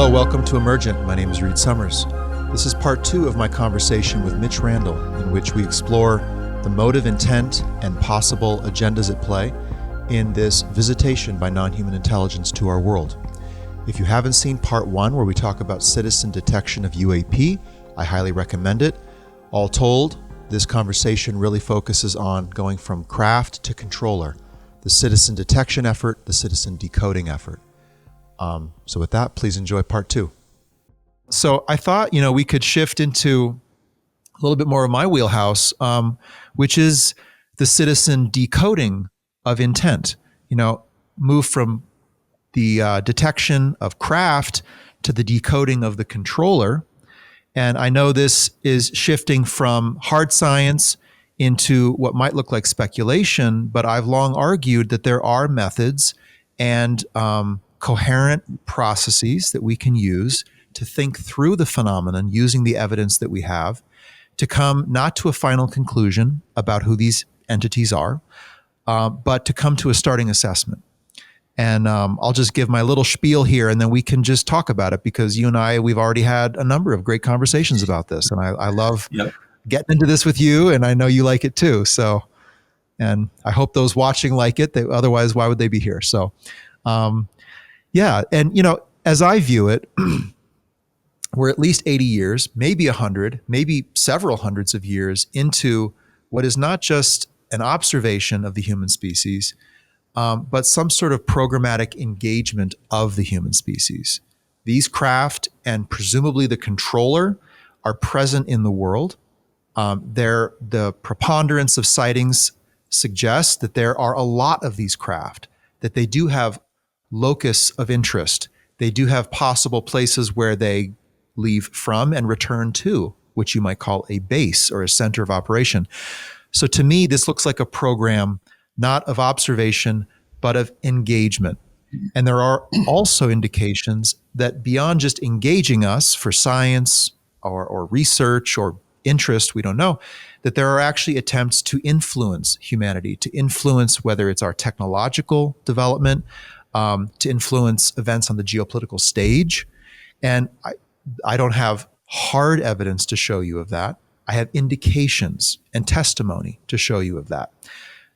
Hello, welcome to Emergent. My name is Reed Summers. This is part 2 of my conversation with Mitch Randall, in which we explore the motive, intent, and possible agendas at play in this visitation by non-human intelligence to our world. If you haven't seen part 1, where we talk about citizen detection of UAP, I highly recommend it. All told, this conversation really focuses on going from craft to controller, the citizen detection effort, the citizen decoding effort. So with that, please enjoy part 2. So I thought, we could shift into a little bit more of my wheelhouse, which is the citizen decoding of intent. Move from the detection of craft to the decoding of the controller. And I know this is shifting from hard science into what might look like speculation, but I've long argued that there are methods and coherent processes that we can use to think through the phenomenon using the evidence that we have to come not to a final conclusion about who these entities are, but to come to a starting assessment. And I'll just give my little spiel here, and then we can just talk about it, because you and I, we've already had a number of great conversations about this, and I love getting into this with you, and I know you like it too. So, and I hope those watching like it. Otherwise, why would they be here? So, yeah. And, as I view it, we're at least 80 years, maybe 100, maybe several hundreds of years into what is not just an observation of the human species, but some sort of programmatic engagement of the human species. These craft and presumably the controller are present in the world. The preponderance of sightings suggests that there are a lot of these craft, that they do have locus of interest. They do have possible places where they leave from and return to, which you might call a base or a center of operation. So to me, this looks like a program not of observation, but of engagement. And there are also indications that beyond just engaging us for science or research or interest, we don't know, that there are actually attempts to influence humanity, to influence whether it's our technological development, to influence events on the geopolitical stage. And I don't have hard evidence to show you of that. I have indications and testimony to show you of that.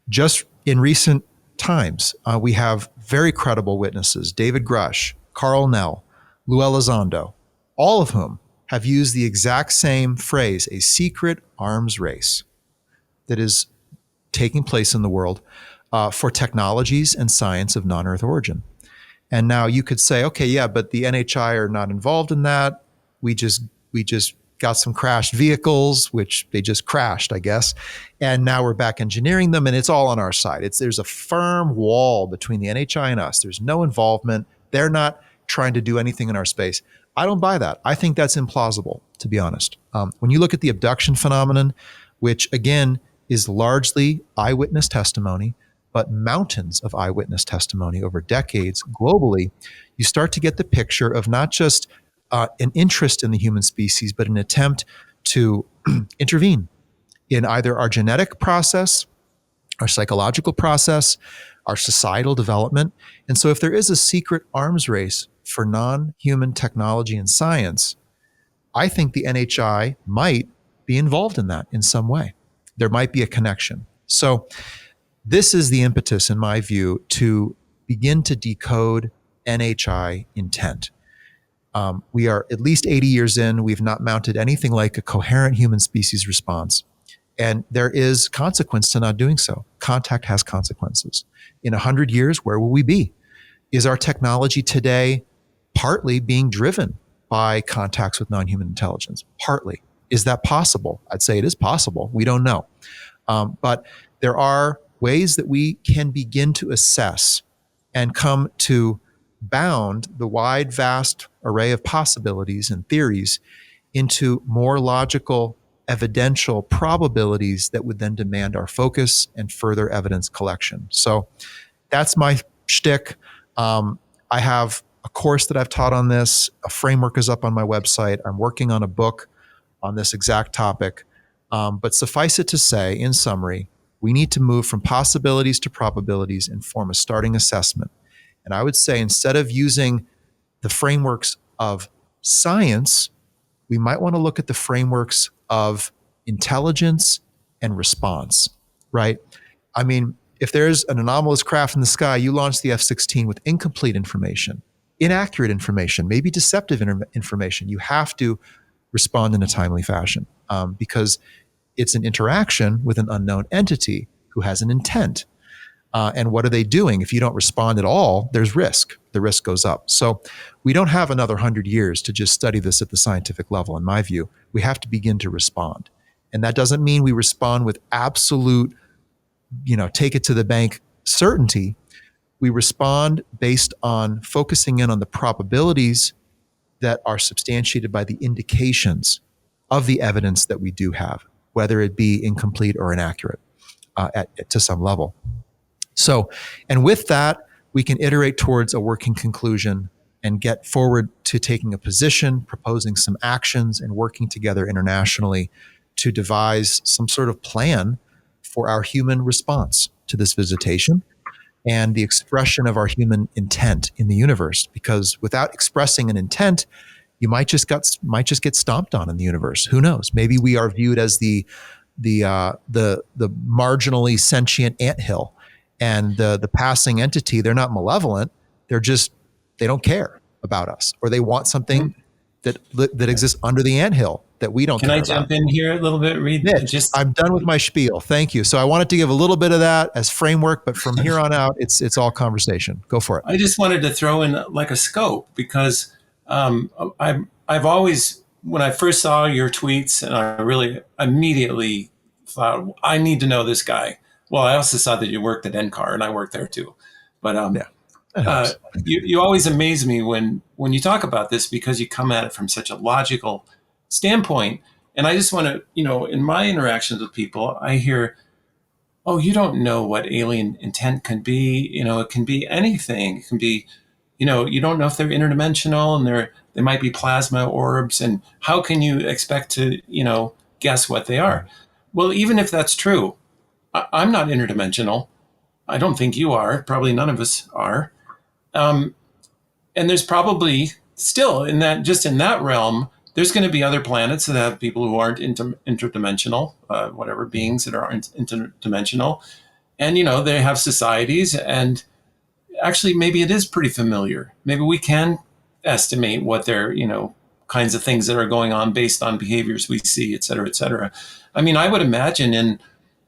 Just in recent times, we have very credible witnesses, David Grush, Carl Nell, Lou Elizondo, all of whom have used the exact same phrase, a secret arms race that is taking place in the world for technologies and science of non-Earth origin. And now you could say, okay, yeah, but the NHI are not involved in that. We just got some crashed vehicles, which they just crashed, I guess. And now we're back engineering them, and it's all on our side. There's a firm wall between the NHI and us. There's no involvement. They're not trying to do anything in our space. I don't buy that. I think that's implausible, to be honest. When you look at the abduction phenomenon, which again is largely eyewitness testimony, but mountains of eyewitness testimony over decades globally, you start to get the picture of not just an interest in the human species, but an attempt to intervene in either our genetic process, our psychological process, our societal development. And so if there is a secret arms race for non-human technology and science, I think the NHI might be involved in that in some way. There might be a connection. So this is the impetus, in my view, to begin to decode NHI intent. We are at least 80 years in. We've not mounted anything like a coherent human species response. And there is consequence to not doing so. Contact has consequences. In 100 years, where will we be? Is our technology today partly being driven by contacts with non-human intelligence? Partly. Is that possible? I'd say it is possible. We don't know. But there are ways that we can begin to assess and come to bound the wide, vast array of possibilities and theories into more logical, evidential probabilities that would then demand our focus and further evidence collection. So that's my shtick. I have a course that I've taught on this. A framework is up on my website. I'm working on a book on this exact topic. But suffice it to say, in summary, we need to move from possibilities to probabilities and form a starting assessment. And I would say, instead of using the frameworks of science, we might want to look at the frameworks of intelligence and response, right? I mean, if there's an anomalous craft in the sky, you launch the F-16 with incomplete information, inaccurate information, maybe deceptive information. You have to respond in a timely fashion because it's an interaction with an unknown entity who has an intent. And what are they doing? If you don't respond at all, there's risk. The risk goes up. So we don't have another 100 years to just study this at the scientific level, in my view. We have to begin to respond. And that doesn't mean we respond with absolute, take it to the bank certainty. We respond based on focusing in on the probabilities that are substantiated by the indications of the evidence that we do have, whether it be incomplete or inaccurate to some level. So, and with that, we can iterate towards a working conclusion and get forward to taking a position, proposing some actions, and working together internationally to devise some sort of plan for our human response to this visitation and the expression of our human intent in the universe. Because without expressing an intent, you might just get stomped on in the universe. Who knows? Maybe we are viewed as the marginally sentient anthill. And the passing entity, they're not malevolent. They don't care about us, or they want something that exists under the anthill that we don't care about. Can I jump in here a little bit, Reed? I'm done with my spiel. Thank you. So I wanted to give a little bit of that as framework, but from here on out, it's all conversation. Go for it. I just wanted to throw in like a scope because I've always, when I first saw your tweets, and I really immediately thought, I need to know this guy. Well, I also saw that you worked at NCAR, and I worked there too. But you always amaze me when you talk about this because you come at it from such a logical standpoint. And I just want to, in my interactions with people, I hear, oh, you don't know what alien intent can be. It can be anything. It can be, you don't know if they're interdimensional and they might be plasma orbs. And how can you expect to, guess what they are? Well, even if that's true, I'm not interdimensional. I don't think you are. Probably none of us are. And there's probably still in that realm, there's going to be other planets that have people who aren't interdimensional, whatever beings that aren't interdimensional. And, they have societies, and actually maybe it is pretty familiar. Maybe we can estimate what their, kinds of things that are going on based on behaviors we see, et cetera, et cetera. I mean, I would imagine in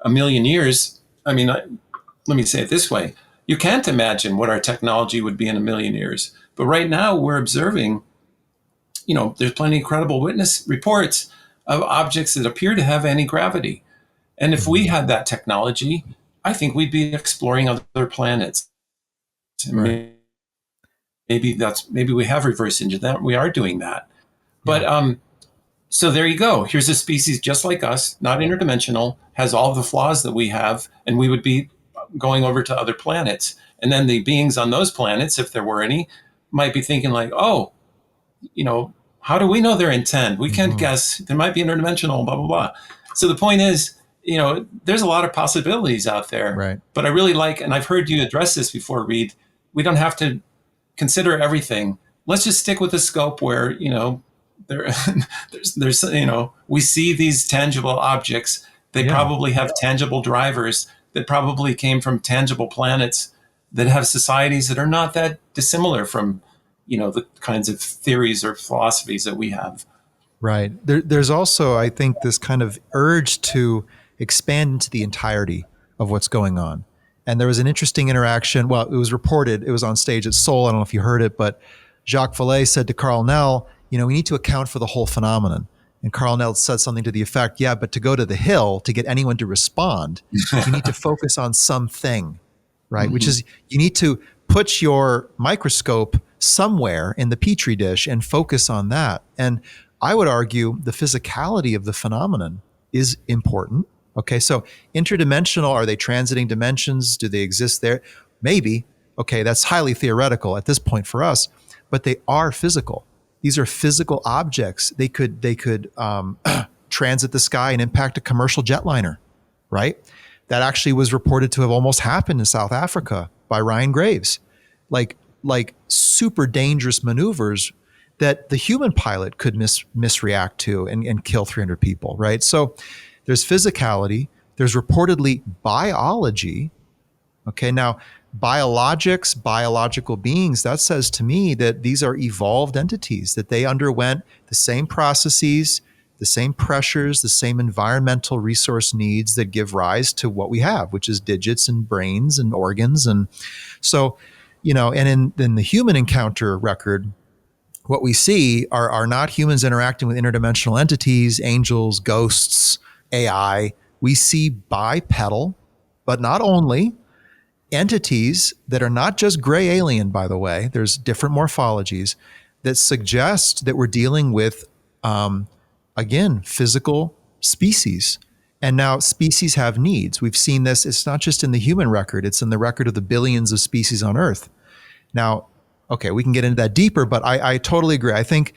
a million years, let me say it this way. You can't imagine what our technology would be in a million years. But right now we're observing, there's plenty of credible witness reports of objects that appear to have anti-gravity. And if we had that technology, I think we'd be exploring other planets. Right. Maybe we have reverse engineered that. We are doing that. But so there you go. Here's a species just like us, not interdimensional, has all the flaws that we have, and we would be going over to other planets. And then the beings on those planets, if there were any, might be thinking like, oh, how do we know their intent? We can't guess. There might be interdimensional, blah, blah, blah. So the point is, there's a lot of possibilities out there. Right. But I really like, and I've heard you address this before, Reed, we don't have to consider everything. Let's just stick with the scope where, there's we see these tangible objects. They probably have tangible drivers that probably came from tangible planets that have societies that are not that dissimilar from, the kinds of theories or philosophies that we have. Right. There's also, I think, this kind of urge to expand into the entirety of what's going on. And there was an interesting interaction. Well, it was reported. It was on stage at Seoul. I don't know if you heard it, but Jacques Vallée said to Carl Nell, we need to account for the whole phenomenon. And Carl Nell said something to the effect, yeah, but to go to the Hill, to get anyone to respond, you need to focus on something, right? Mm-hmm. Which is, you need to put your microscope somewhere in the petri dish and focus on that. And I would argue the physicality of the phenomenon is important. Okay, so interdimensional, are they transiting dimensions? Do they exist there? Maybe. Okay, that's highly theoretical at this point for us, but they are physical. These are physical objects. They could transit the sky and impact a commercial jetliner, right? That actually was reported to have almost happened in South Africa by Ryan Graves. Like super dangerous maneuvers that the human pilot could misreact to and kill 300 people, right? So there's physicality, there's reportedly biology. Okay, now biologics, biological beings, that says to me that these are evolved entities, that they underwent the same processes, the same pressures, the same environmental resource needs that give rise to what we have, which is digits and brains and organs. And so, and in the human encounter record, what we see are not humans interacting with interdimensional entities, angels, ghosts, AI. We see bipedal, but not only, entities that are not just gray alien, by the way. There's different morphologies that suggest that we're dealing with, again, physical species. And now species have needs. We've seen this. It's not just in the human record. It's in the record of the billions of species on Earth. Now, okay, we can get into that deeper, but I totally agree. I think,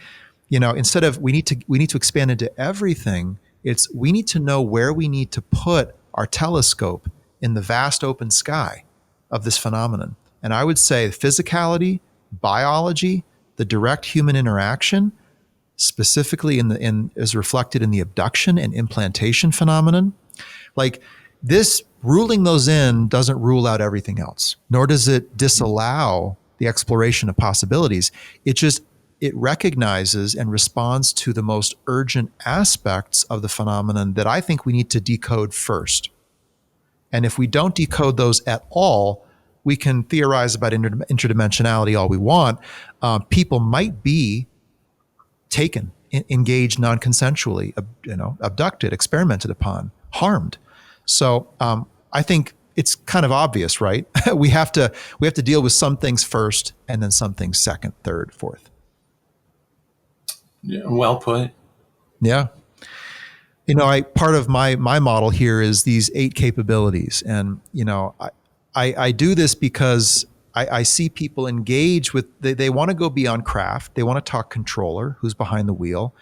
instead of we need to expand into everything, it's we need to know where we need to put our telescope in the vast open sky of this phenomenon. And I would say physicality, biology, the direct human interaction, specifically as reflected in the abduction and implantation phenomenon, like this, ruling those in doesn't rule out everything else, nor does it disallow the exploration of possibilities. It recognizes and responds to the most urgent aspects of the phenomenon that I think we need to decode first. And if we don't decode those at all, we can theorize about interdimensionality all we want. People might be taken, engaged non-consensually, abducted, experimented upon, harmed. So I think it's kind of obvious, right? we have to deal with some things first, and then some things second, third, fourth. Yeah, well put. Yeah. Part of my model here is these 8 capabilities. And, I do this because I see people engage with, they want to go beyond craft. They want to talk controller, who's behind the wheel.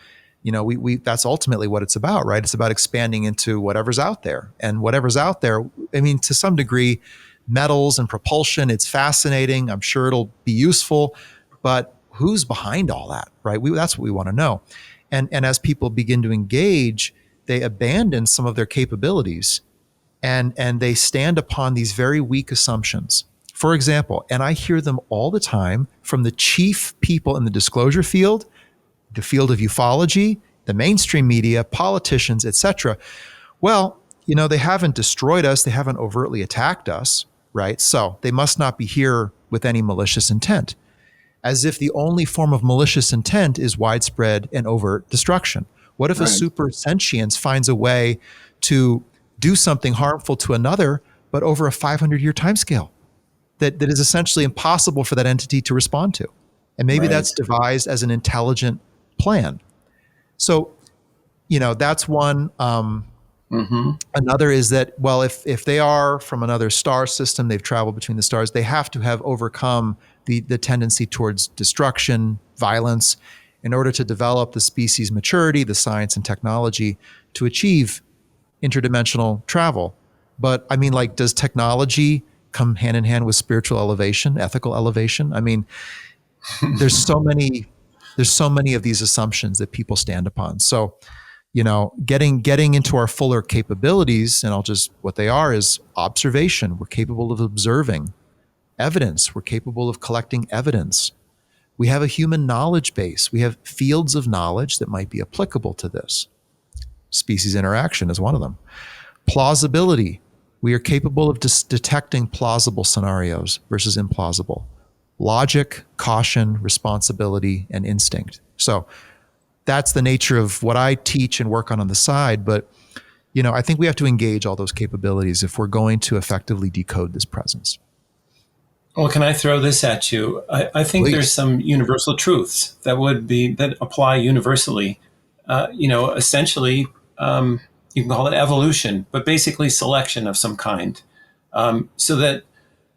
That's ultimately what it's about, right? It's about expanding into whatever's out there. And whatever's out there, to some degree, metals and propulsion, it's fascinating. I'm sure it'll be useful, but who's behind all that, right? That's what we want to know. And as people begin to engage, they abandon some of their capabilities and they stand upon these very weak assumptions. For example, and I hear them all the time from the chief people in the disclosure field, the field of ufology, the mainstream media, politicians, etc. Well, they haven't destroyed us. They haven't overtly attacked us, right? So they must not be here with any malicious intent, as if the only form of malicious intent is widespread and overt destruction. What if a super sentience finds a way to do something harmful to another, but over a 500-year timescale that is essentially impossible for that entity to respond to? And maybe that's devised as an intelligent plan. So, that's one. Another is that, well, if they are from another star system, they've traveled between the stars, they have to have overcome the tendency towards destruction, violence, in order to develop the species maturity, the science and technology to achieve interdimensional travel. But does technology come hand in hand with spiritual elevation, ethical elevation? There's so many of these assumptions that people stand upon. So, getting into our fuller capabilities, and what they are is observation. We're capable of observing evidence. We're capable of collecting evidence. We have a human knowledge base. We have fields of knowledge that might be applicable to this. Species interaction is one of them. Plausibility. We are capable of detecting plausible scenarios versus implausible. Logic, caution, responsibility, and instinct. So that's the nature of what I teach and work on the side. But, I think we have to engage all those capabilities if we're going to effectively decode this presence. Well, can I throw this at you? I think Please. There's some universal truths that apply universally. Essentially, you can call it evolution, but basically selection of some kind. So that,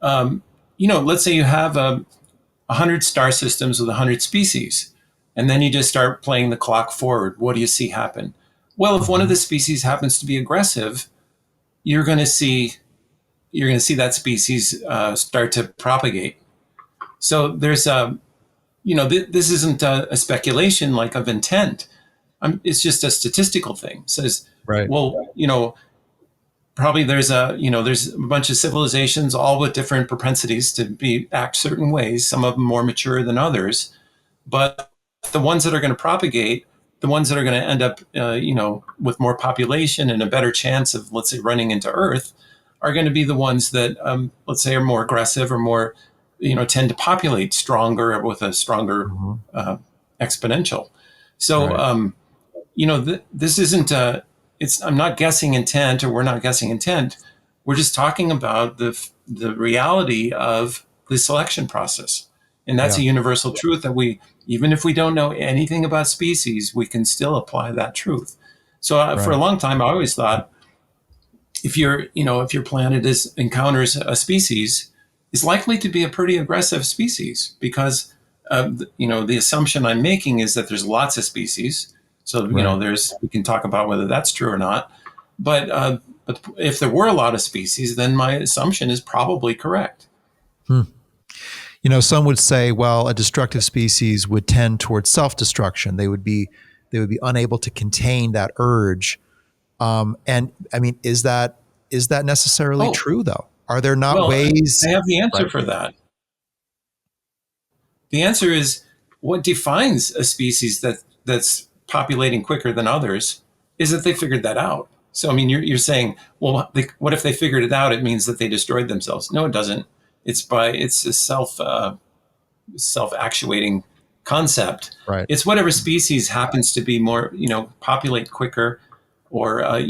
let's say you have 100 star systems with 100 species, and then you just start playing the clock forward. What do you see happen? Well, if one of the species happens to be aggressive, you're going to see that species start to propagate. So there's this isn't a speculation like of intent. It's just a statistical thing. It says, Right. well, probably there's a bunch of civilizations all with different propensities to act certain ways, some of them more mature than others, but the ones that are going to propagate, the ones that are going to end up with more population and a better chance of, let's say, running into Earth, are going to be the ones that let's say are more aggressive or more tend to populate stronger with a stronger Mm-hmm. exponential. So Right. this isn't I'm not guessing intent, or we're not guessing intent. We're just talking about the reality of the selection process. And that's Yeah. a universal truth that even if we don't know anything about species, we can still apply that truth. So for a Right. long time, I always thought if your planet encounters a species, is likely to be a pretty aggressive species, because the assumption I'm making is that there's lots of species. So Right. we can talk about whether that's true or not. But if there were a lot of species, then my assumption is probably correct. Hmm. Some would say, well, a destructive species would tend towards self-destruction. They would be unable to contain that urge. And I mean, is that necessarily Oh, true though? Are there not well, ways? I have the answer Right. for that. The answer is, what defines a species that's populating quicker than others is that they figured that out. So, I mean, you're saying, well, what if they figured it out? It means that they destroyed themselves. No, it doesn't. It's a self actuating concept. Right. It's whatever species happens to be more, populate quicker, or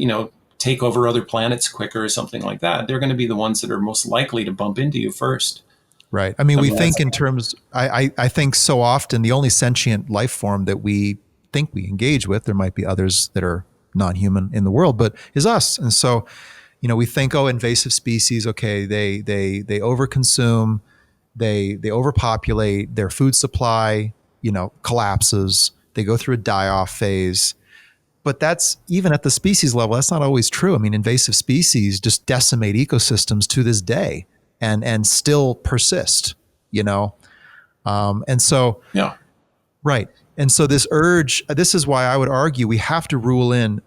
take over other planets quicker, or something like that. They're going to be the ones that are most likely to bump into you first. Right. I mean, I we mean, think that's in terms, I think so often the only sentient life form that we think we engage with, there might be others that are non-human in the world, but is us. And so, we think, oh, invasive species, okay, they overconsume, they overpopulate, their food supply, collapses, they go through a die-off phase. But that's even at the species level, that's not always true. I mean, invasive species just decimate ecosystems to this day and still persist, you know? And so, yeah. right. And so this urge, this is why I would argue we have to rule in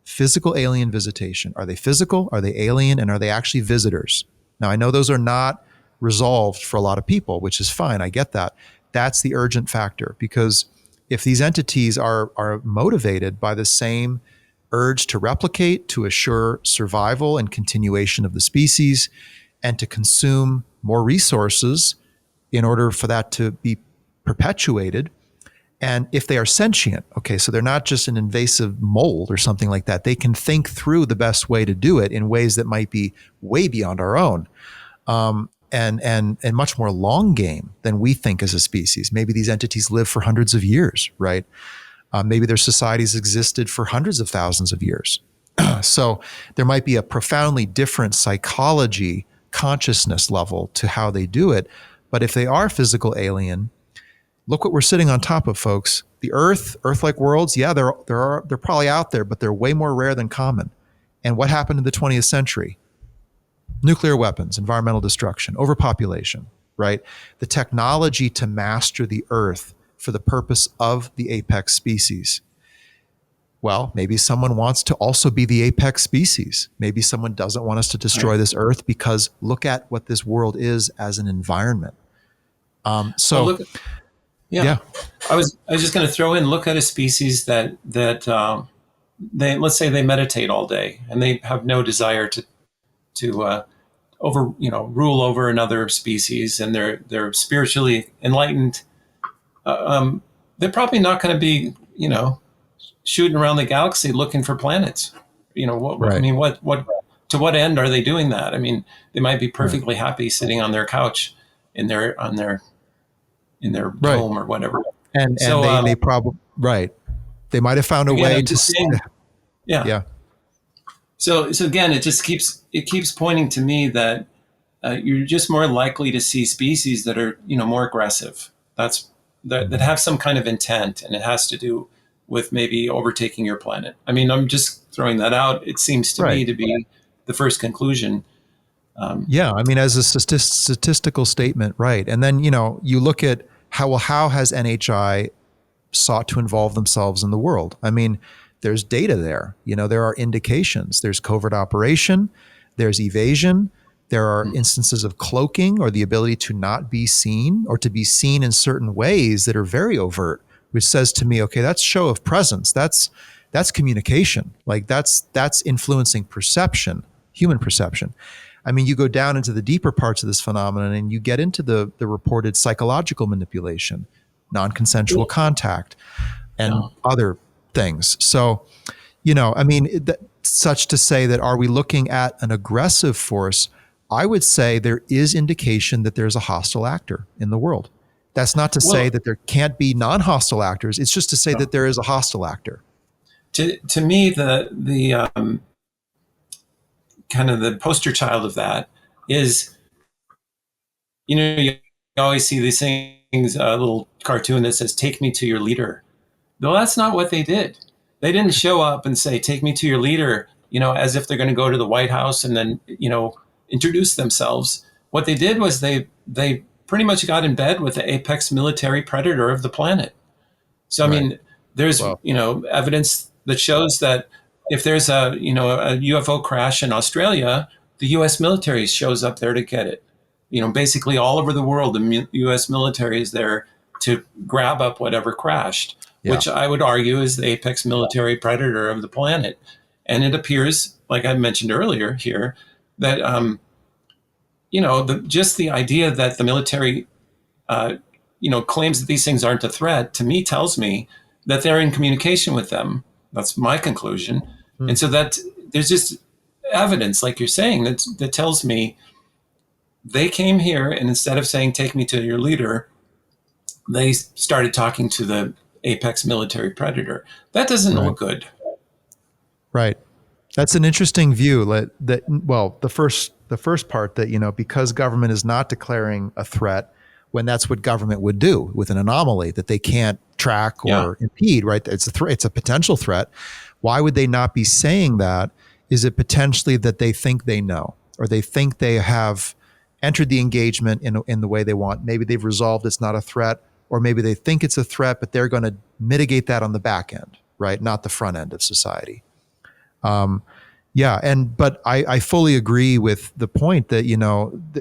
physical alien visitation. Are they physical? Are they alien? And are they actually visitors? Now, I know those are not resolved for a lot of people, which is fine. I get that. That's the urgent factor, because if these entities are motivated by the same urge to replicate, to assure survival and continuation of the species, and to consume more resources in order for that to be perpetuated, and if they are sentient, okay, so they're not just an invasive mold or something like that, they can think through the best way to do it in ways that might be way beyond our own, and much more long game than we think as a species. Maybe these entities live for hundreds of years, right? Maybe their societies existed for hundreds of thousands of years. So there might be a profoundly different psychology, consciousness level to how they do it. But if they are physical alien, look what we're sitting on top of, folks. The Earth-like worlds, yeah, they're probably out there, but they're way more rare than common. And what happened in the 20th century? Nuclear weapons, environmental destruction, overpopulation, right? The technology to master the Earth for the purpose of the apex species. Well, maybe someone wants to also be the apex species. Maybe someone doesn't want us to destroy this Earth, because look at what this world is as an environment. Well, So, look, yeah. yeah, I was just going to throw in, look at a species that they, let's say they meditate all day and they have no desire to rule over another species, and they're spiritually enlightened. They're probably not going to be shooting around the galaxy looking for planets. I right, mean, what to what end are they doing that? I mean, they might be right, perfectly happy sitting on their couch in their right. dome or whatever. And So they probably, right. They might have found a again, way I'm to, just saying, yeah. yeah, So again, it keeps pointing to me that you're just more likely to see species that are more aggressive. That have some kind of intent, and it has to do with maybe overtaking your planet. I mean, I'm just throwing that out. It seems to right. me to be the first conclusion. Yeah, I mean, as a statistical statement, right. And then, you look at how has NHI sought to involve themselves in the world? I mean, there's data there. There are indications. There's covert operation. There's evasion. There are instances of cloaking or the ability to not be seen or to be seen in certain ways that are very overt, which says to me, okay, that's show of presence. That's communication. Like that's influencing perception, human perception. I mean, you go down into the deeper parts of this phenomenon and you get into the reported psychological manipulation, non-consensual contact, and other things. So, I mean, such to say that are we looking at an aggressive force? I would say there is indication that there's a hostile actor in the world. That's not to say that there can't be non-hostile actors. It's just to say that there is a hostile actor. To me, the kind of the poster child of that is, you always see these things, a little cartoon that says, "Take me to your leader." No, that's not what they did. They didn't show up and say, "Take me to your leader," as if they're going to go to the White House and then, introduce themselves. What they did was they pretty much got in bed with the apex military predator of the planet. So, I mean, there's, evidence that shows that if there's a UFO crash in Australia, the U.S. military shows up there to get it. Basically all over the world, the U.S. military is there to grab up whatever crashed, which I would argue is the apex military predator of the planet. And it appears, like I mentioned earlier here, that, just the idea that the military, claims that these things aren't a threat, to me tells me that they're in communication with them. That's my conclusion. And so that there's just evidence, like you're saying, that tells me they came here and instead of saying, "Take me to your leader," they started talking to the apex military predator. That doesn't look good. Right. That's an interesting view. The first part that, because government is not declaring a threat when that's what government would do with an anomaly that they can't track or impede, right? It's a threat. It's a potential threat. Why would they not be saying that? Is it potentially that they think they know, or they think they have entered the engagement in the way they want? Maybe they've resolved it's not a threat, or maybe they think it's a threat, but they're going to mitigate that on the back end, right? Not the front end of society. But I fully agree with the point that,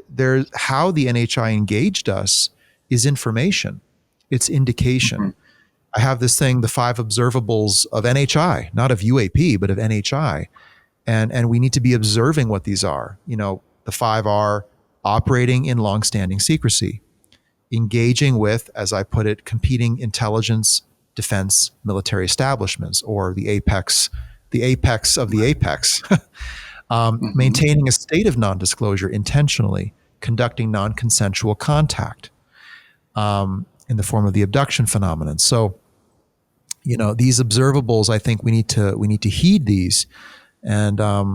there's how the NHI engaged us is information. It's indication. Mm-hmm. I have this thing, the 5 observables of NHI, not of UAP, but of NHI. And we need to be observing what these are. The 5 are operating in longstanding secrecy, engaging with, as I put it, competing intelligence, defense, military establishments, or the apex of the apex, maintaining a state of non-disclosure intentionally, conducting non-consensual contact in the form of the abduction phenomenon. So, these observables, I think we need to heed these. And I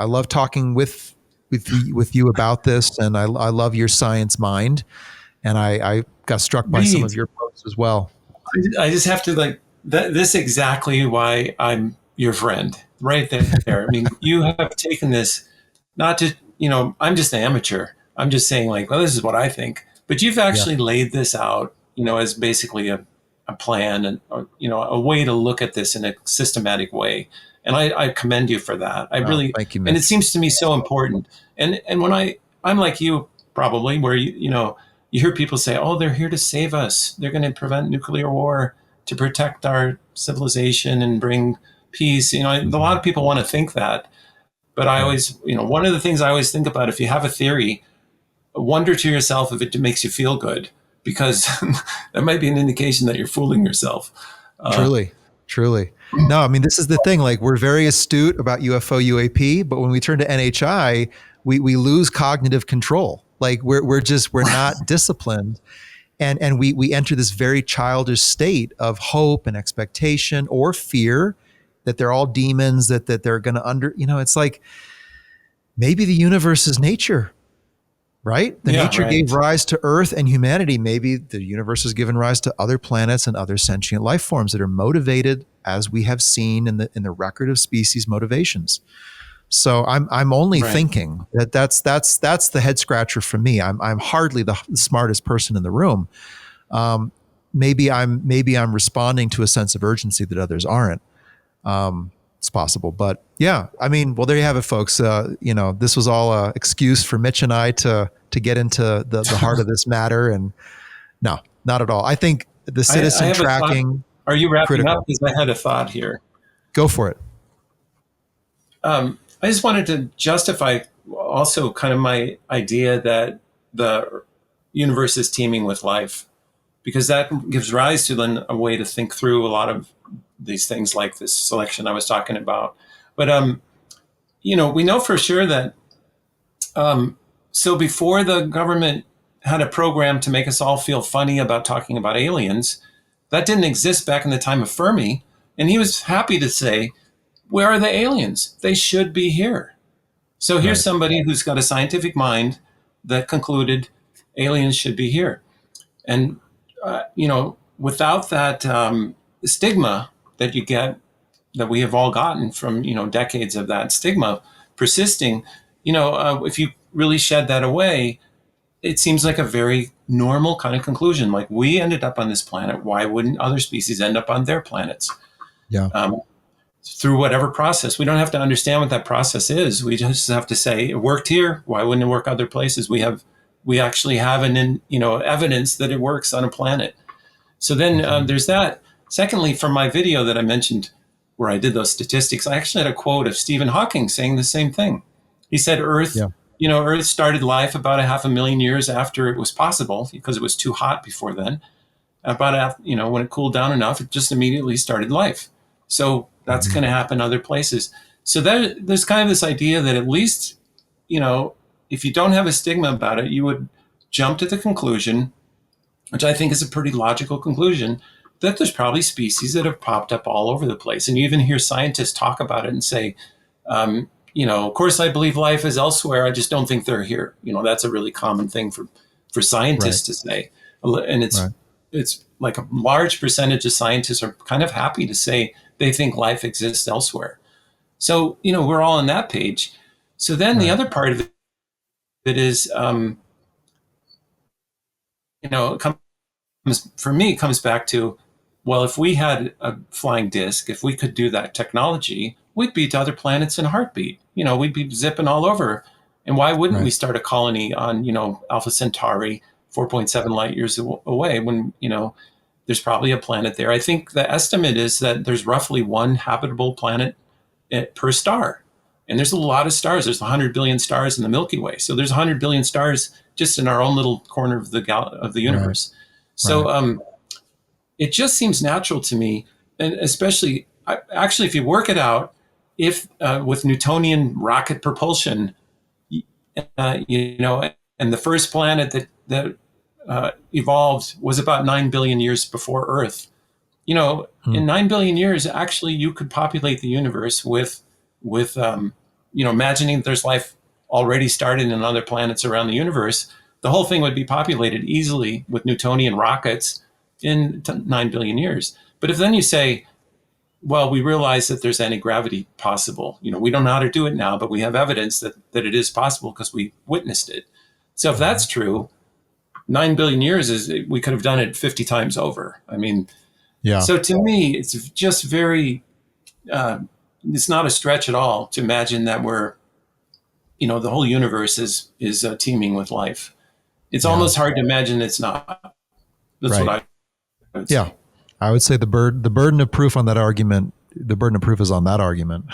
love talking with you about this, and I love your science mind, and I got struck by some of your posts as well. I just have to this is exactly why I'm your friend right there. I mean, you have taken this, not to, I'm just an amateur. I'm just saying this is what I think, but you've actually laid this out, as basically a plan and, a way to look at this in a systematic way. And I commend you for that. I really, thank you, Mitch. And it seems to me so important. And when I'm like you probably, where you hear people say, "Oh, they're here to save us. They're going to prevent nuclear war, to protect our civilization and bring peace." A lot of people want to think that, but I always, one of the things I always think about, if you have a theory, wonder to yourself if it makes you feel good, because that might be an indication that you're fooling yourself. Truly. No, I mean, this is the thing, we're very astute about UFO UAP, but when we turn to NHI, we lose cognitive control. We're not disciplined. And we enter this very childish state of hope and expectation or fear that they're all demons, that they're going to it's like maybe the universe is nature, right? Nature gave rise to Earth and humanity. Maybe the universe has given rise to other planets and other sentient life forms that are motivated, as we have seen in the record of species motivations. So I'm only Right. thinking that's the head scratcher for me. I'm hardly the smartest person in the room. Maybe I'm responding to a sense of urgency that others aren't. It's possible, but yeah, I mean, well, there you have it, folks. This was all an excuse for Mitch and I to get into the heart of this matter, and no, not at all. I think the I citizen have a thought. tracking Are you wrapping up? critical. Because I had a thought here. Go for it. I just wanted to justify also kind of my idea that the universe is teeming with life, because that gives rise to then a way to think through a lot of these things like this selection I was talking about. But, we know for sure that, so before the government had a program to make us all feel funny about talking about aliens, that didn't exist back in the time of Fermi. And he was happy to say, where are the aliens? They should be here. So here's Right. somebody who's got a scientific mind that concluded aliens should be here. And, without that stigma that you get, that we have all gotten from, decades of that stigma persisting, if you really shed that away, it seems like a very normal kind of conclusion. Like, we ended up on this planet. Why wouldn't other species end up on their planets? Yeah. Through whatever process. We don't have to understand what that process is. We just have to say it worked here. Why wouldn't it work other places? We actually have evidence that it works on a planet. So then there's that. Secondly, from my video that I mentioned where I did those statistics, I actually had a quote of Stephen Hawking saying the same thing. He said Earth, Earth started life about 500,000 years after it was possible, because it was too hot before then. About when it cooled down enough, it just immediately started life. So that's going to happen other places. So there's kind of this idea that at least, if you don't have a stigma about it, you would jump to the conclusion, which I think is a pretty logical conclusion, that there's probably species that have popped up all over the place. And you even hear scientists talk about it and say, of course, I believe life is elsewhere. I just don't think they're here. That's a really common thing for scientists to say. And it's like a large percentage of scientists are kind of happy to say they think life exists elsewhere. So, we're all on that page. So then the other part of it is, it comes back to, well, if we had a flying disc, if we could do that technology, we'd be to other planets in a heartbeat. We'd be zipping all over. And why wouldn't we start a colony on, Alpha Centauri, 4.7 light years away, when, there's probably a planet there. I think the estimate is that there's roughly one habitable planet per star. And there's a lot of stars. There's 100 billion stars in the Milky Way. So there's 100 billion stars just in our own little corner of the universe. Right. So it just seems natural to me, and especially, actually, if you work it out, if with Newtonian rocket propulsion, and the first planet that evolved was about 9 billion years before Earth. In 9 billion years, actually, you could populate the universe with imagining that there's life already started in other planets around the universe. The whole thing would be populated easily with Newtonian rockets in 9 billion years. But if then you say, well, we realize that there's anti-gravity possible. We don't know how to do it now, but we have evidence that it is possible because we witnessed it. So if that's true, 9 billion years we could have done it 50 times over. I mean, so to me, it's just very, it's not a stretch at all to imagine that we're, the whole universe is teeming with life. It's almost hard to imagine it's not. That's what I would say. Yeah. I would say the burden of proof on that argument, the burden of proof is on that argument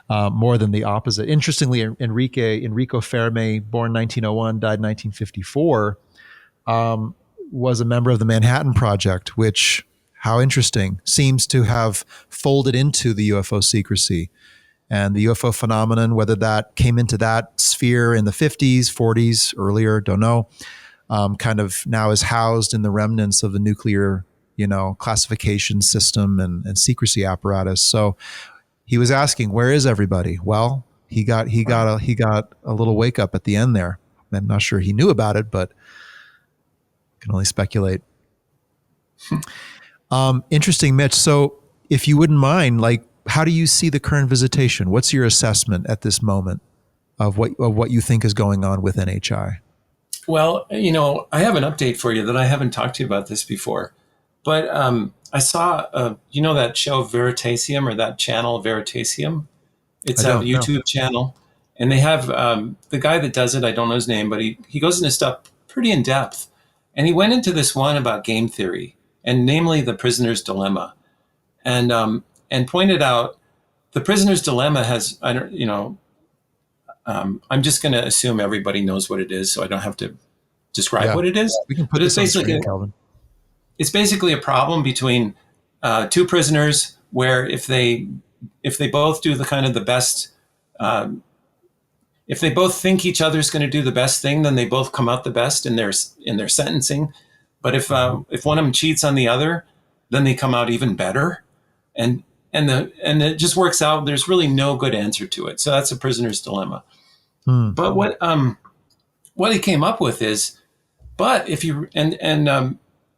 more than the opposite. Interestingly, Enrico Fermi, born 1901, died 1954, was a member of the Manhattan Project, which, how interesting, seems to have folded into the UFO secrecy. And the UFO phenomenon, whether that came into that sphere in the 50s, 40s, earlier, don't know, kind of now is housed in the remnants of the nuclear classification system and secrecy apparatus. So he was asking, where is everybody? Well, he got a little wake up at the end there. I'm not sure he knew about it, but can only speculate. Interesting, Mitch. So if you wouldn't mind, how do you see the current visitation? What's your assessment at this moment of what you think is going on with NHI? Well, I have an update for you that I haven't talked to you about this before, but I saw, that show Veritasium, or that channel Veritasium. It's a YouTube channel, and they have the guy that does it. I don't know his name, but he goes into stuff pretty in depth, and he went into this one about game theory, and namely the prisoner's dilemma, and pointed out the prisoner's dilemma has, I'm just going to assume everybody knows what it is, so I don't have to describe what it is. We can put this on screen, Calvin. It's basically a problem between two prisoners where if they both do the kind of the best, if they both think each other's going to do the best thing, then they both come out the best in their sentencing. But if one of them cheats on the other, then they come out even better, and it just works out. There's really no good answer to it. So that's a prisoner's dilemma. But what he came up with is, but if you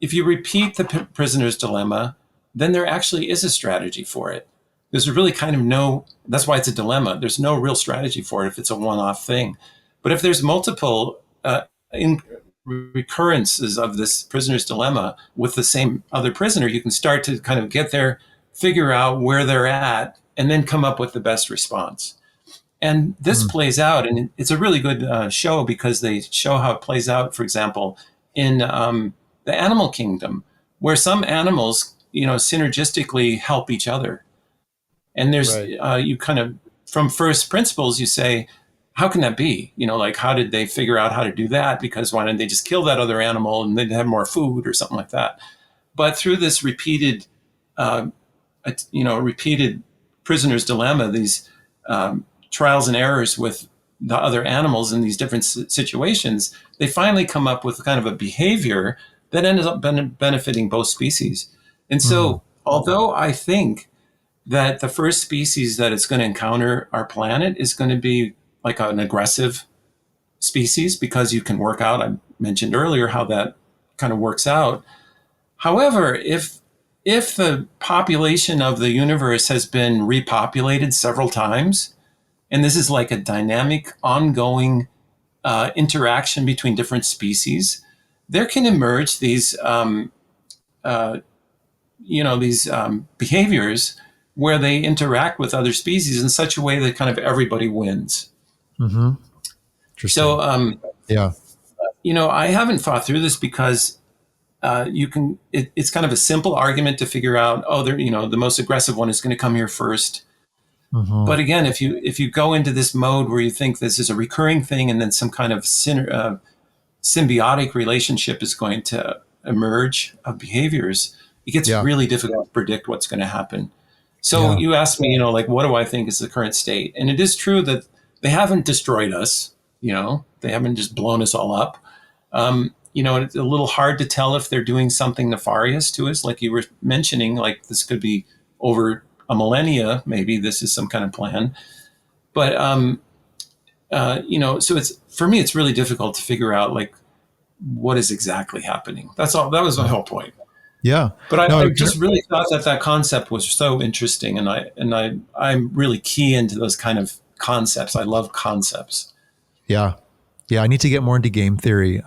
if you repeat the prisoner's dilemma, then there actually is a strategy for it. There's really kind of that's why it's a dilemma. There's no real strategy for it if it's a one-off thing. But if there's multiple recurrences of this prisoner's dilemma with the same other prisoner, you can start to kind of get there, figure out where they're at, and then come up with the best response. And this plays out, and it's a really good show because they show how it plays out, for example, in the animal kingdom, where some animals, synergistically help each other. And there's, you kind of, from first principles, you say, how can that be? Like, how did they figure out how to do that? Because why didn't they just kill that other animal and they'd have more food or something like that? But through this repeated prisoner's dilemma, these trials and errors with the other animals in these different situations, they finally come up with kind of a behavior that ends up benefiting both species. And so, although I think that the first species that it's going to encounter our planet is going to be like an aggressive species, because you can work out, I mentioned earlier how that kind of works out. However, if the population of the universe has been repopulated several times, and this is like a dynamic, ongoing interaction between different species, there can emerge these, behaviors where they interact with other species in such a way that kind of everybody wins. So, I haven't thought through this because it's kind of a simple argument to figure out, the most aggressive one is going to come here first. But again, if you go into this mode where you think this is a recurring thing and then some kind of symbiotic relationship is going to emerge of behaviors, it gets really difficult to predict what's going to happen. So you asked me, what do I think is the current state? And it is true that they haven't destroyed us. They haven't just blown us all up. It's a little hard to tell if they're doing something nefarious to us. Like you were mentioning, like this could be over a millennia, maybe this is some kind of plan. But, so for me, it's really difficult to figure out like what is exactly happening. That's all. That was my whole point. Yeah. But I just really thought that concept was so interesting. And I'm really key into those kind of concepts. I love concepts. Yeah. Yeah. I need to get more into game theory.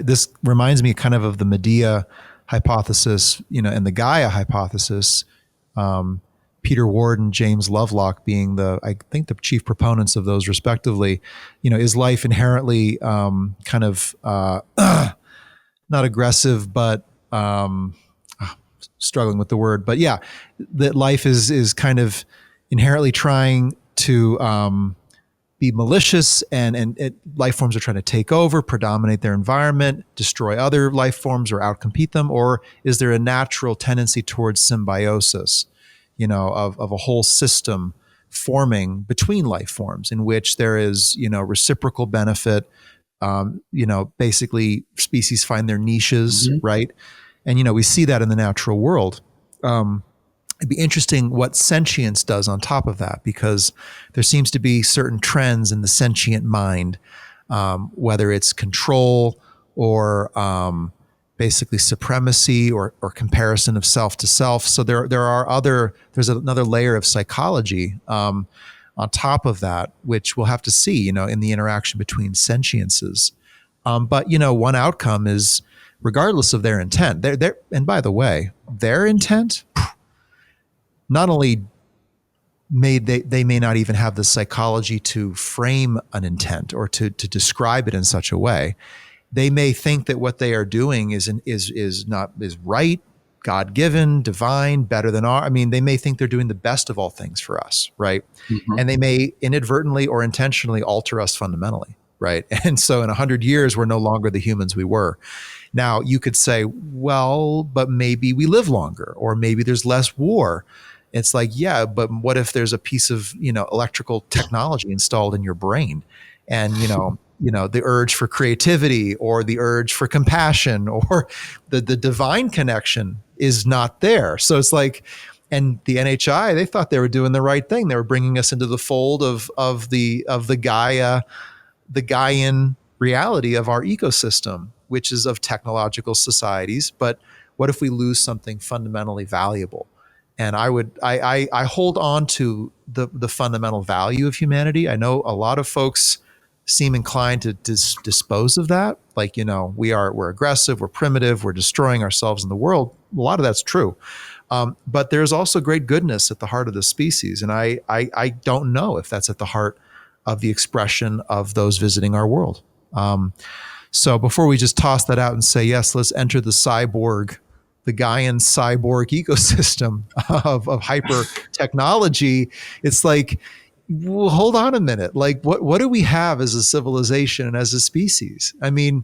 This reminds me kind of the Medea hypothesis, and the Gaia hypothesis, Peter Ward and James Lovelock being I think the chief proponents of those respectively. Is life inherently kind of not aggressive, but struggling with the word, but yeah, that life is kind of inherently trying to be malicious, and life forms are trying to take over, predominate their environment, destroy other life forms or outcompete them? Or is there a natural tendency towards symbiosis, of a whole system forming between life forms in which there is, reciprocal benefit, basically species find their niches, right? And, we see that in the natural world. It'd be interesting what sentience does on top of that, because there seems to be certain trends in the sentient mind, whether it's control or basically supremacy or comparison of self to self. So there's another layer of psychology on top of that, which we'll have to see, in the interaction between sentiences. But one outcome is, regardless of their intent, and by the way, their intent, not only they may not even have the psychology to frame an intent or to describe it in such a way. They may think that what they are doing is right, God-given, divine, better than our. I mean, they may think they're doing the best of all things for us, right? Mm-hmm. And they may inadvertently or intentionally alter us fundamentally, right? And so in 100 years, we're no longer the humans we were. Now, you could say, well, but maybe we live longer, or maybe there's less war. It's like, yeah, but what if there's a piece of, electrical technology installed in your brain, and, the urge for creativity or the urge for compassion or the divine connection is not there. So it's like, and the NHI, they thought they were doing the right thing. They were bringing us into the fold of the Gaia, the Gaian reality of our ecosystem, which is of technological societies. But what if we lose something fundamentally valuable? And I hold on to the fundamental value of humanity. I know a lot of folks seem inclined to dispose of that. Like, we're aggressive, we're primitive, we're destroying ourselves in the world. A lot of that's true. But there's also great goodness at the heart of the species. And I don't know if that's at the heart of the expression of those visiting our world. So before we just toss that out and say, yes, let's enter the Gaian cyborg ecosystem of hyper technology, it's like, well, hold on a minute. Like, what do we have as a civilization and as a species? I mean,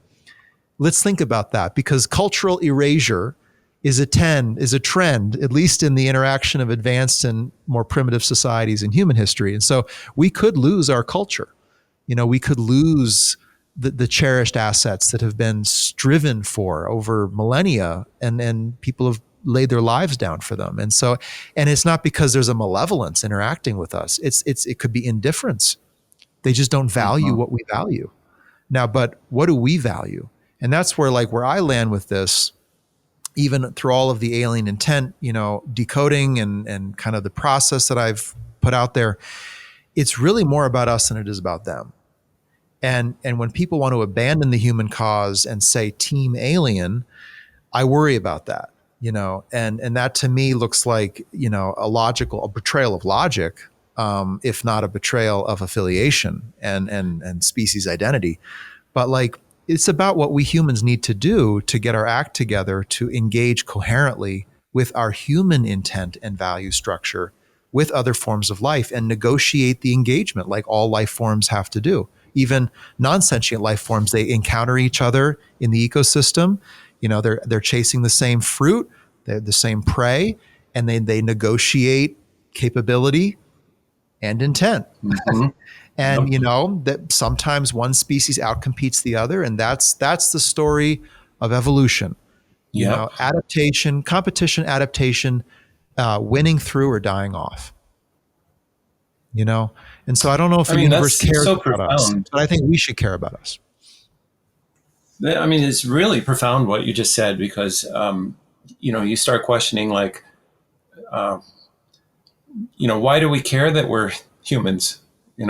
let's think about that, because cultural erasure is a trend, at least in the interaction of advanced and more primitive societies in human history. And so we could lose our culture. We could lose the cherished assets that have been striven for over millennia, and people have laid their lives down for them. And so, and it's not because there's a malevolence interacting with us. It could be indifference. They just don't value what we value. Now, but what do we value? And that's where I land with this, even through all of the alien intent, decoding and kind of the process that I've put out there. It's really more about us than it is about them. And when people want to abandon the human cause and say team alien, I worry about that, and that to me looks like, a betrayal of logic, if not a betrayal of affiliation and species identity. But like, it's about what we humans need to do to get our act together, to engage coherently with our human intent and value structure with other forms of life, and negotiate the engagement like all life forms have to do. Even non-sentient life forms, they encounter each other in the ecosystem. They're chasing the same fruit, they're the same prey, and they negotiate capability and intent. Mm-hmm. And that sometimes one species outcompetes the other, and that's the story of evolution. Adaptation, competition, adaptation, winning through or dying off. And so I don't know if the universe cares about us, but I think we should care about us. I mean, it's really profound what you just said, because, you start questioning, like, why do we care that we're humans? I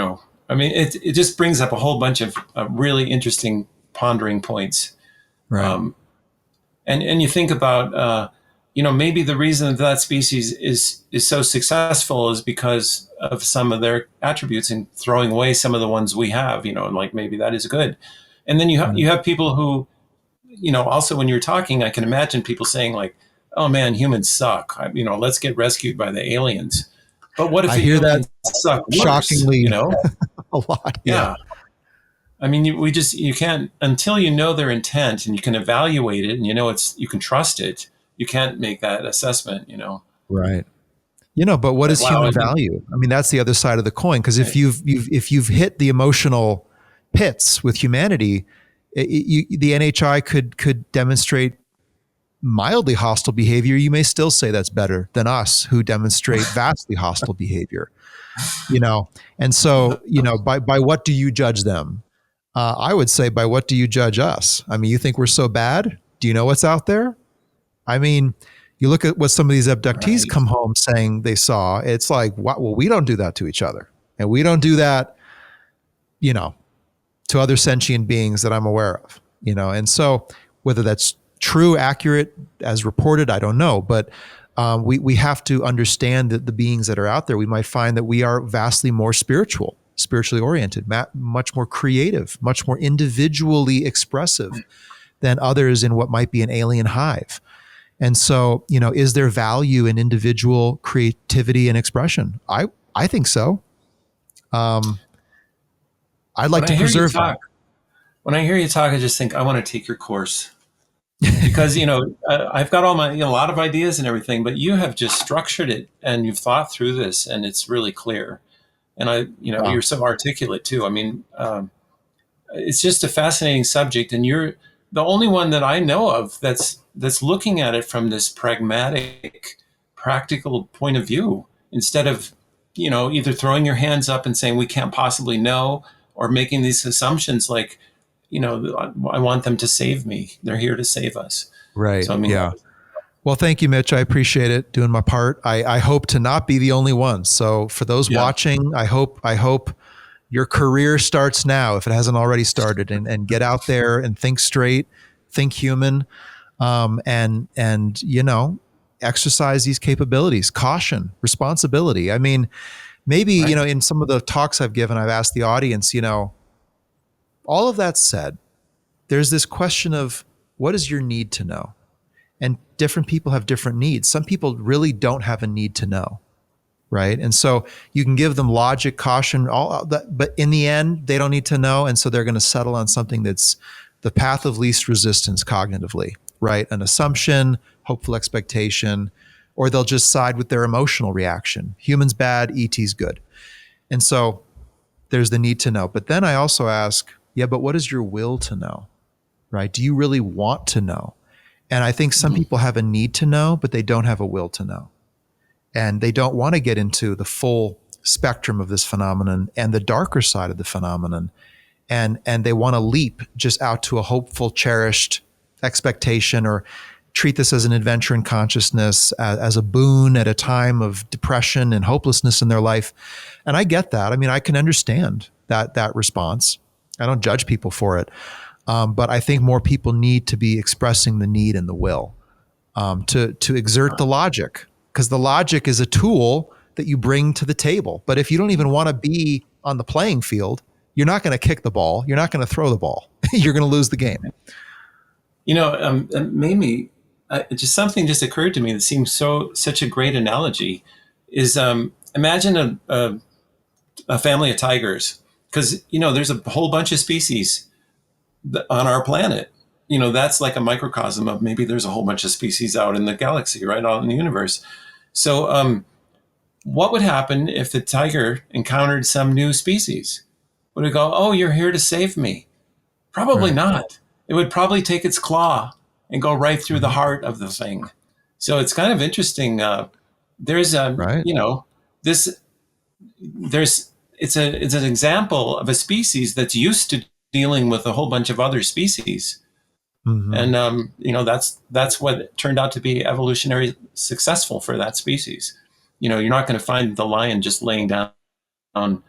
mean, it just brings up a whole bunch of really interesting pondering points. Right. And you think about, maybe the reason that species is so successful is because of some of their attributes and throwing away some of the ones we have, and like, maybe that is good. And then you have people who, also when you're talking, I can imagine people saying like, oh man, humans suck. Let's get rescued by the aliens. But what if I hear that suck worse, shockingly a lot? Yeah. I mean, you can't, until you know their intent and you can evaluate it and you can trust it. You can't make that assessment, Right. But what is human value? I mean, that's the other side of the coin. Because if you've hit the emotional pits with humanity, the NHI could demonstrate mildly hostile behavior. You may still say that's better than us, who demonstrate vastly hostile behavior. And so by what do you judge them? I would say, by what do you judge us? I mean, you think we're so bad? Do you know what's out there? I mean, you look at what some of these abductees Right. come home saying they saw. It's like, well, we don't do that to each other. And we don't do that, to other sentient beings that I'm aware of, And so whether that's true, accurate, as reported, I don't know. But we have to understand that the beings that are out there, we might find that we are vastly more spiritually oriented, much more creative, much more individually expressive than others in what might be an alien hive. And so, is there value in individual creativity and expression? I think so. I'd like to preserve that. When I hear you talk, I just think I want to take your course because, I've got a lot of ideas and everything, but you have just structured it and you've thought through this and it's really clear. And Wow. you're so articulate too. I mean, it's just a fascinating subject, and you're the only one that I know of that's looking at it from this pragmatic, practical point of view, instead of, either throwing your hands up and saying we can't possibly know, or making these assumptions like, I want them to save me. They're here to save us. Right. So, I mean, yeah. Well, thank you, Mitch. I appreciate it, doing my part. I hope to not be the only one. So for those watching, I hope your career starts now, if it hasn't already started, and get out there and think straight, think human, and exercise these capabilities, caution, responsibility. I mean, maybe, right. In some of the talks I've given, I've asked the audience, all of that said, there's this question of what is your need to know? And different people have different needs. Some people really don't have a need to know, right? And so you can give them logic, caution, all that, but in the end, they don't need to know. And so they're going to settle on something that's the path of least resistance cognitively, right? An assumption, hopeful expectation, or they'll just side with their emotional reaction. Humans bad, ET's good. And so there's the need to know. But then I also ask, but what is your will to know, right? Do you really want to know? And I think some people have a need to know, but they don't have a will to know. And they don't want to get into the full spectrum of this phenomenon and the darker side of the phenomenon. And they want to leap just out to a hopeful, cherished expectation, or treat this as an adventure in consciousness, as a boon at a time of depression and hopelessness in their life. And I get that. I mean, I can understand that response. I don't judge people for it. But I think more people need to be expressing the need and the will to exert the logic, because the logic is a tool that you bring to the table. But if you don't even want to be on the playing field, you're not going to kick the ball. You're not going to throw the ball. You're going to lose the game. It made me just something just occurred to me that seems such a great analogy. Is imagine a family of tigers, because there's a whole bunch of species on our planet. That's like a microcosm of maybe there's a whole bunch of species out in the galaxy, right, out in the universe. So what would happen if the tiger encountered some new species? Would it go, oh, you're here to save me? Probably not. It would probably take its claw and go right through the heart of the thing. So it's kind of interesting. There's it's an example of a species that's used to dealing with a whole bunch of other species. Mm-hmm. And, that's what turned out to be evolutionary successful for that species. You're not going to find the lion just laying down and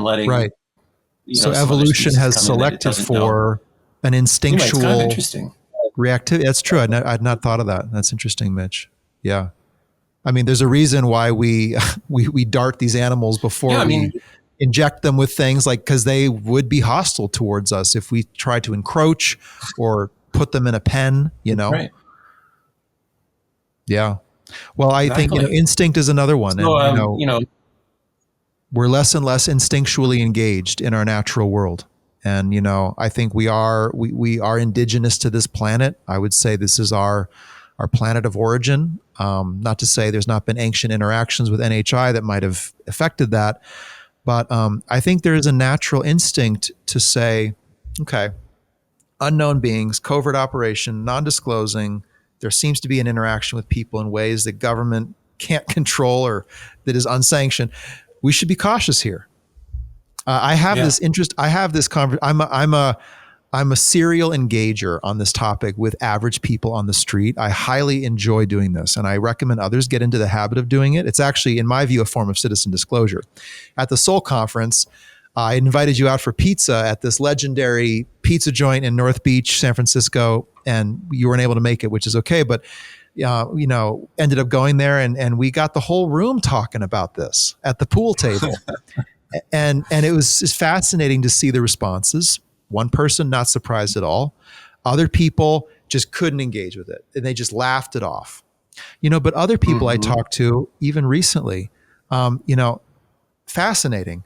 letting. Right. So evolution has selected for an instinctual kind of interesting reactivity. That's true. I'd not thought of that. That's interesting, Mitch. Yeah. I mean, there's a reason why we dart these animals before we inject them with things, like, because they would be hostile towards us if we try to encroach or put them in a pen, Right. Yeah. Well, I think, instinct is another one. So, and, we're less and less instinctually engaged in our natural world. And, I think we are indigenous to this planet. I would say this is our planet of origin. Not to say there's not been ancient interactions with NHI that might have affected that. But I think there is a natural instinct to say, okay, unknown beings, covert operation, non-disclosing, there seems to be an interaction with people in ways that government can't control or that is unsanctioned. We should be cautious here. I have this interest. I have this conversation. I'm a serial engager on this topic with average people on the street. I highly enjoy doing this, and I recommend others get into the habit of doing it. It's actually, in my view, a form of citizen disclosure. At the Soul Conference, I invited you out for pizza at this legendary pizza joint in North Beach, San Francisco, and you weren't able to make it, which is okay. But ended up going there, and we got the whole room talking about this at the pool table, and it was just fascinating to see the responses. One person not surprised at all. Other people just couldn't engage with it, and they just laughed it off. But other people I talked to, even recently, fascinating.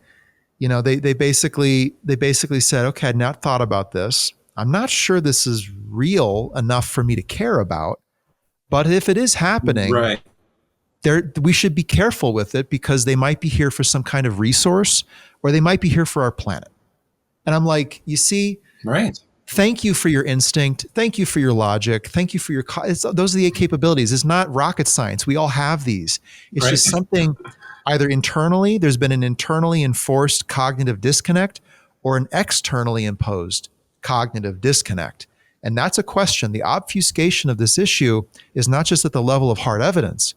They basically said, okay, I'd not thought about this. I'm not sure this is real enough for me to care about, but if it is happening, Right. we should be careful with it because they might be here for some kind of resource, or they might be here for our planet. And I'm like, you see, Right. thank you for your instinct. Thank you for your logic. Thank you for your, those are the capabilities. It's not rocket science. We all have these. It's Right. just something either internally, there's been an internally enforced cognitive disconnect, or an externally imposed cognitive disconnect. And that's a question. The obfuscation of this issue is not just at the level of hard evidence.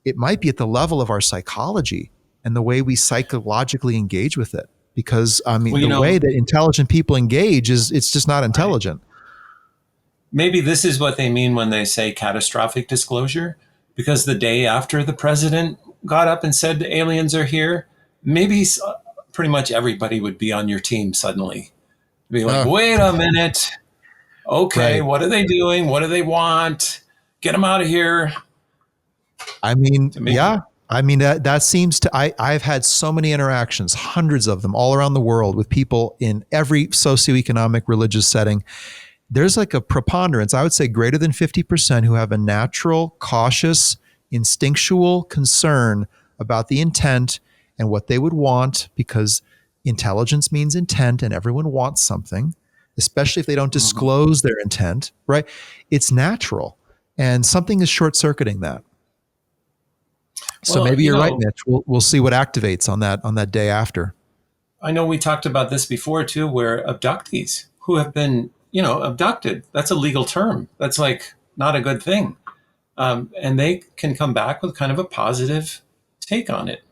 It might be at the level of our psychology and the way we psychologically engage with it. Because the way that intelligent people engage it's just not intelligent. Maybe this is what they mean when they say catastrophic disclosure, because the day after the president got up and said aliens are here, maybe pretty much everybody would be on your team suddenly. Be like, wait a minute. Okay, Right. What are they doing? What do they want? Get them out of here. Yeah. That seems to, I've had so many interactions, hundreds of them all around the world with people in every socioeconomic religious setting. There's like a preponderance, I would say greater than 50%, who have a natural, cautious, instinctual concern about the intent and what they would want, because intelligence means intent and everyone wants something, especially if they don't disclose their intent, right? It's natural. And something is short-circuiting that. So maybe you're right, Mitch. We'll see what activates on that day after. I know we talked about this before too, where abductees who have been, abducted, that's a legal term. That's like not a good thing. And they can come back with kind of a positive take on it.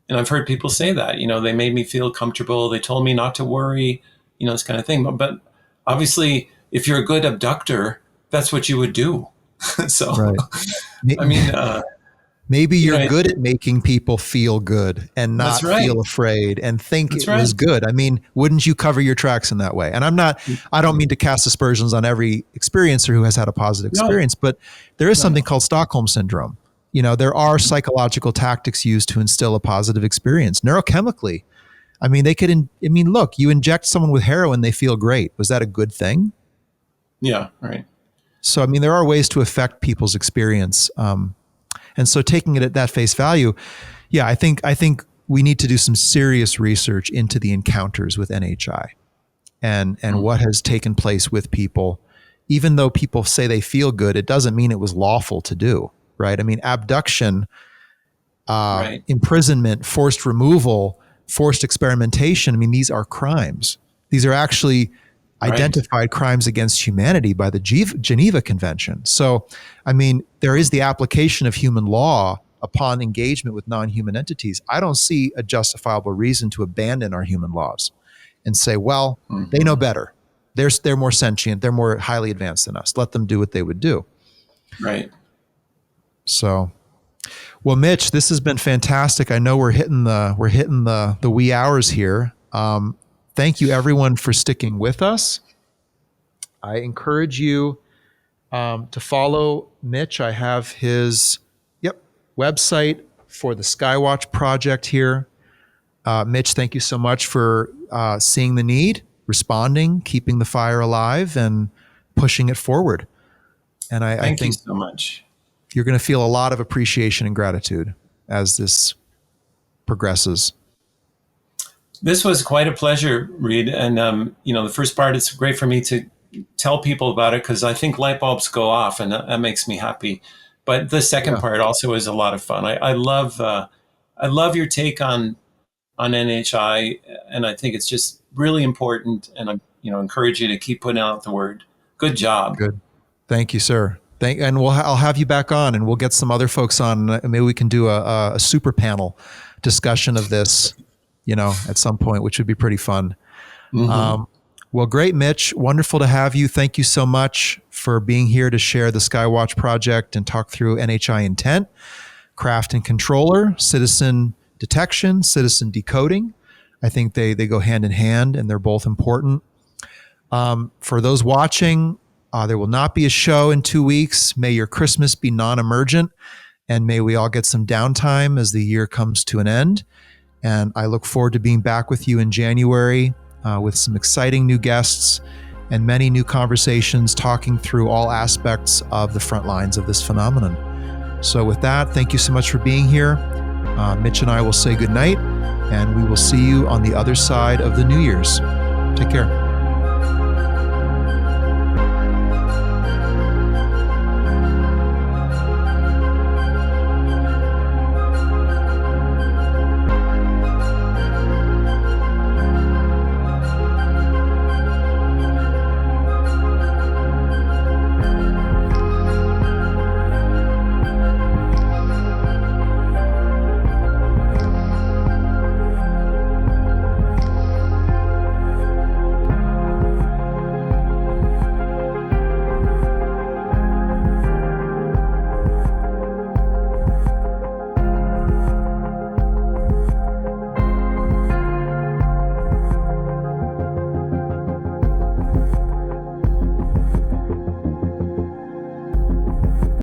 And I've heard people say that, they made me feel comfortable. They told me not to worry, this kind of thing. But obviously, if you're a good abductor, that's what you would do. So, right. Maybe you're good at making people feel good and not feel afraid and think it was good. Wouldn't you cover your tracks in that way? And I don't mean to cast aspersions on every experiencer who has had a positive experience, but there is something called Stockholm Syndrome. There are psychological tactics used to instill a positive experience neurochemically. Look, you inject someone with heroin, they feel great. Was that a good thing? Yeah, right. So, there are ways to affect people's experience. And so taking it at that face value, I think we need to do some serious research into the encounters with NHI and what has taken place with people. Even though people say they feel good, it doesn't mean it was lawful to do, right? Abduction, imprisonment, forced removal, forced experimentation. These are crimes. These are actually identified crimes against humanity by the Geneva Convention. So, there is the application of human law upon engagement with non-human entities. I don't see a justifiable reason to abandon our human laws and say, well, they know better. They're more sentient. They're more highly advanced than us. Let them do what they would do. Right. So, well, Mitch, this has been fantastic. I know we're hitting the wee hours here. Thank you, everyone, for sticking with us. I encourage you to follow Mitch. I have his website for the Skywatch project here. Mitch, thank you so much for seeing the need, responding, keeping the fire alive, and pushing it forward. And I think you so much. You're going to feel a lot of appreciation and gratitude as this progresses. This was quite a pleasure, Reed. And, the first part, it's great for me to tell people about it because I think light bulbs go off and that makes me happy. But the second part also is a lot of fun. I love your take on NHI, and I think it's just really important. And encourage you to keep putting out the word. Good job. Good. Thank you, sir. And I'll have you back on, and we'll get some other folks on. And maybe we can do a super panel discussion of this, at some point, which would be pretty fun. Mm-hmm. Well, great, Mitch. Wonderful to have you. Thank you so much for being here to share the Skywatch project and talk through NHI intent, craft and controller, citizen detection, citizen decoding. I think they go hand in hand, and they're both important. For those watching, there will not be a show in 2 weeks. May your Christmas be non-emergent, and may we all get some downtime as the year comes to an end. And I look forward to being back with you in January with some exciting new guests and many new conversations talking through all aspects of the front lines of this phenomenon. So with that, thank you so much for being here. Mitch and I will say goodnight, and we will see you on the other side of the New Year's. Take care.